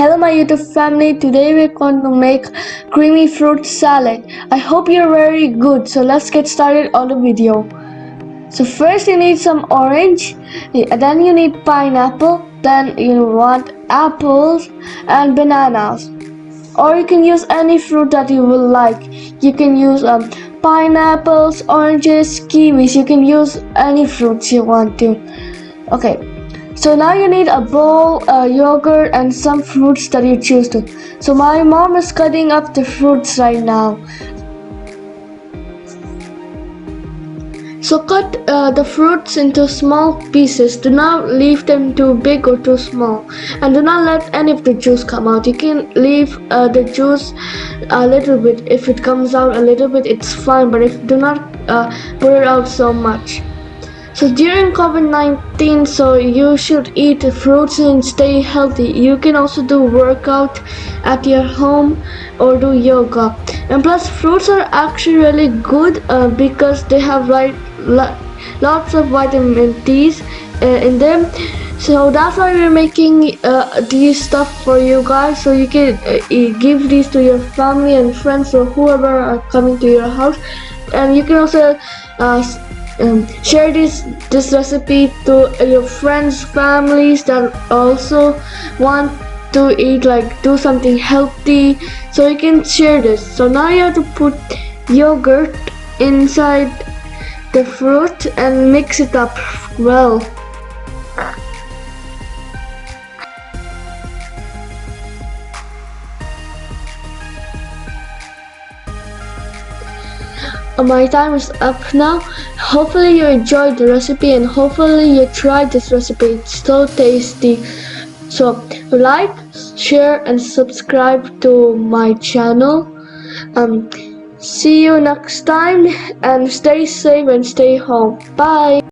Hello my YouTube family, today we're going to make creamy fruit salad. I hope you're very good, so let's get started on the video. So first you need some orange, then you need pineapple, then you want apples and bananas. Or you can use any fruit that you will like. You can use pineapples, oranges, kiwis. You can use any fruits you want to. Okay, so now you need a bowl, yogurt and some fruits that you choose to. So my mom is cutting up the fruits right now. So cut the fruits into small pieces. Do not leave them too big or too small, and do not let any of the juice come out. You can leave the juice a little bit. If it comes out a little bit, it's fine, but if do not put it out so much. So during COVID-19, so you should eat fruits and stay healthy. You can also do workout at your home or do yoga. And plus, fruits are actually really good because they have lots of vitamin D's in them. So that's why we're making these stuff for you guys, so you can give these to your family and friends or whoever are coming to your house. And you can also share this recipe to your friends, families that also want to eat, like do something healthy, so you can share this. So now you have to put yogurt inside the fruit and mix it up well. My time is up now. Hopefully you enjoyed the recipe and hopefully you tried this recipe. It's so tasty. So like, share and subscribe to my channel. See you next time and stay safe and stay home. Bye.